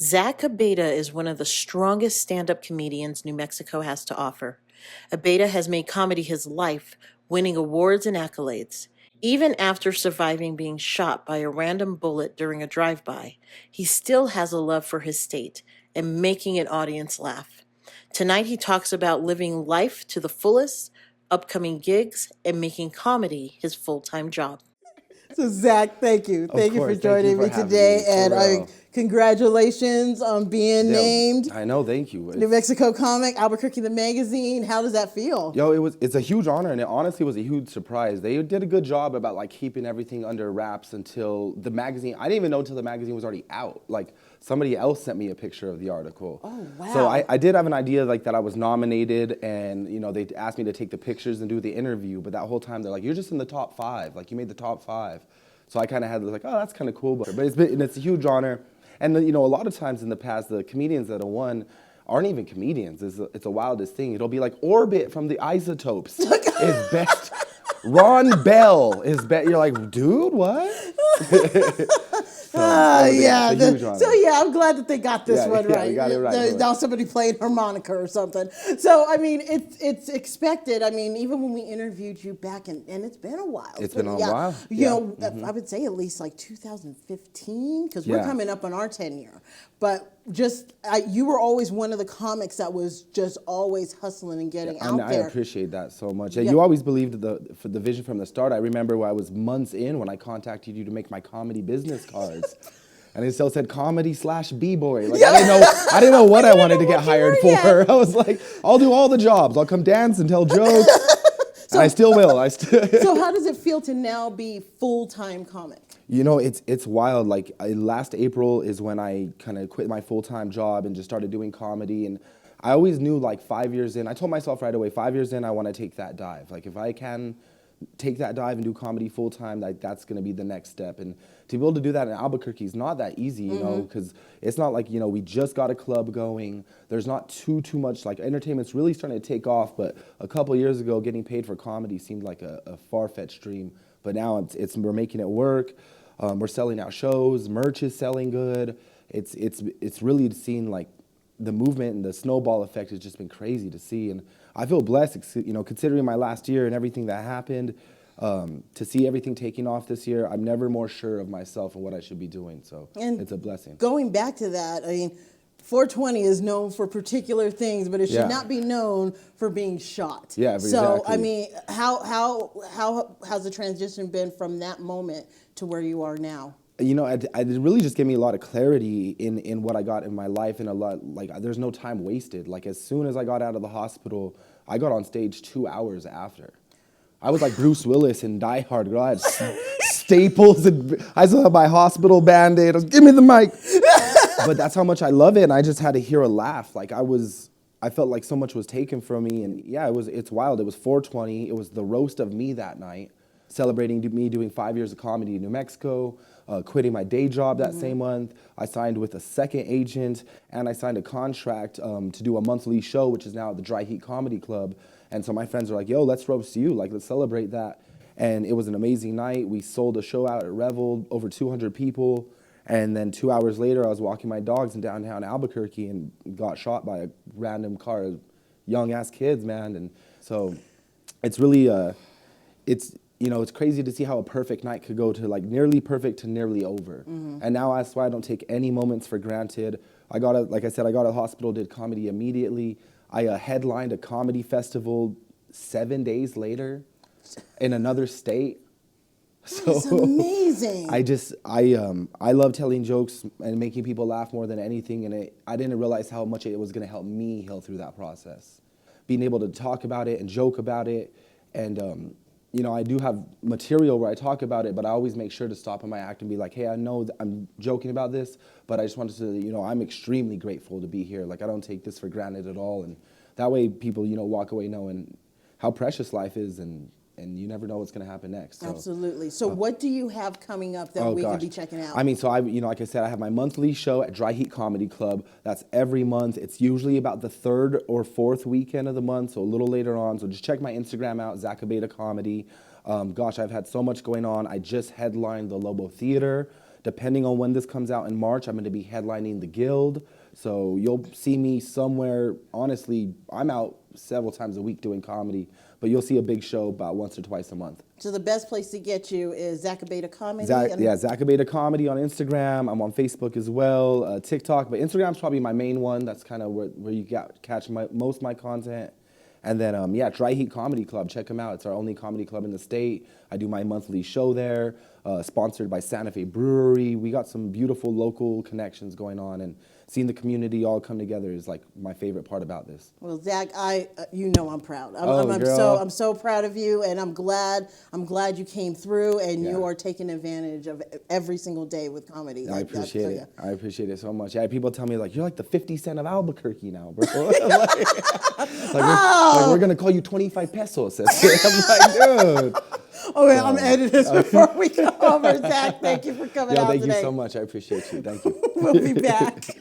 Zach Abeyta is one of the strongest stand-up comedians New Mexico has to offer. Abeyta has made comedy his life, winning awards and accolades. Even after surviving being shot by a random bullet during a drive-by, he still has a love for his state and making an audience laugh. Tonight he talks about living life to the fullest, upcoming gigs, and making comedy his full-time job. So Zach, thank you. Of Thank you for course, thank you joining for me having today. me, for And real. congratulations on being Yo, named I know, thank you. New Mexico Comic, Albuquerque the Magazine. How does that feel? It's a huge honor, and it honestly was a huge surprise. They did a good job about like keeping everything under wraps until the magazine. I didn't even know until the magazine was already out. Like somebody else sent me a picture of the article. Oh, wow. So I did have an idea like that I was nominated, and they asked me to take the pictures and do the interview. But that whole time they're like, "You're just in the top 5. Like you made the top 5." So I kind of had like, "Oh, that's kind of cool," but it's a huge honor. And a lot of times in the past, the comedians that have won aren't even comedians. It's the wildest thing. It'll be like Orbit from the Isotopes is best. Ron Bell is best. You're like, dude, what? Yeah. It's a huge honor. So yeah, I'm glad that they got this one Yeah, right. we got it right. Now somebody played harmonica or something. So I mean, it's expected. I mean, even when we interviewed you back and it's been a while. It's been a yeah, while. You Yeah. know, I would say at least like 2015 because we're Yeah. coming up on our 10-year. But you were always one of the comics that was just always hustling and getting out I there. appreciate that so much. Yeah, Yeah. you always believed for the vision from the start. I remember when I was months in when I contacted you to make my comedy business cards. And it still said comedy/b-boy. Like I didn't know what I wanted to get hired for. yet. I was like, I'll do all the jobs. I'll come dance and tell jokes. And I still will. So how does it feel to now be full-time comic? It's wild. Like last April is when I kind of quit my full-time job and just started doing comedy. And I always knew like 5 years in, I told myself right away, 5 years in, I want to take that dive. Like if I can take that dive and do comedy full-time, that's going to be the next step. And to be able to do that in Albuquerque is not that easy, you know, because it's not like, we just got a club going. There's not too much, like entertainment's really starting to take off. But a couple years ago, getting paid for comedy seemed like a far-fetched dream. But now we're making it work. We're selling out shows. Merch is selling good. It's really seen like the movement and the snowball effect has just been crazy to see. And I feel blessed, considering my last year and everything that happened, to see everything taking off this year. I'm never more sure of myself and what I should be doing. So it's a blessing. Going back to that, I mean, 420 is known for particular things, but it should not be known for being shot. Yeah, So, exactly. I mean, how has the transition been from that moment to where you are now? It really just gave me a lot of clarity in what I got in my life, and a lot, like, there's no time wasted. Like, as soon as I got out of the hospital, I got on stage 2 hours after. I was like Bruce Willis in Die Hard, girl. I had staples, and I still had my hospital Band-Aid. I was, give me the mic. But that's how much I love it, and I just had to hear a laugh. Like, I felt like so much was taken from me, and yeah, it's wild. It was 420. It was the roast of me that night, celebrating me doing 5 years of comedy in New Mexico, quitting my day job that same month. I signed with a second agent, and I signed a contract to do a monthly show, which is now at the Dry Heat Comedy Club. And so my friends are like, yo, let's roast you. Like, let's celebrate that. And it was an amazing night. We sold a show out at Revel, over 200 people. And then 2 hours later, I was walking my dogs in downtown Albuquerque and got shot by a random car, young-ass kids, man. And so it's really, it's crazy to see how a perfect night could go to like nearly perfect to nearly over. And now that's why I don't take any moments for granted. Like I said, I got out of the hospital, did comedy immediately. I headlined a comedy festival 7 days later in another state. That's amazing. I love telling jokes and making people laugh more than anything, and I didn't realize how much it was going to help me heal through that process. Being able to talk about it and joke about it, and I do have material where I talk about it, but I always make sure to stop in my act and be like, hey, I know I'm joking about this, but I just wanted to, I'm extremely grateful to be here. Like, I don't take this for granted at all, and that way people, walk away knowing how precious life is, and you never know what's going to happen next. So. Absolutely. So what do you have coming up that we can be checking out? I mean, so like I said, I have my monthly show at Dry Heat Comedy Club. That's every month. It's usually about the third or fourth weekend of the month, so a little later on. So just check my Instagram out, Zach Abeyta Comedy. I've had so much going on. I just headlined the Lobo Theater Depending on when this comes out in March, I'm going to be headlining the Guild. So you'll see me somewhere. Honestly, I'm out several times a week doing comedy, but you'll see a big show about once or twice a month. So the best place to get you is Zach Abeyta Comedy? Zach Abeyta Comedy on Instagram. I'm on Facebook as well, TikTok, but Instagram's probably my main one. That's kind of where you catch most of my content. And then, Dry Heat Comedy Club. Check them out. It's our only comedy club in the state. I do my monthly show there, sponsored by Santa Fe Brewery. We got some beautiful local connections going on, and seeing the community all come together is like my favorite part about this. Well, Zach, I'm proud. Girl. I'm so proud of you, and I'm glad you came through, and you are taking advantage of every single day with comedy. I appreciate it. I appreciate it so much. Yeah, people tell me like, you're like the 50 Cent of Albuquerque now, bro. we're gonna call you 25 pesos. I'm like, dude. Okay, I'm editing this before we go over. Zach, thank you for coming out today. Thank you so much. I appreciate you. Thank you. We'll be back.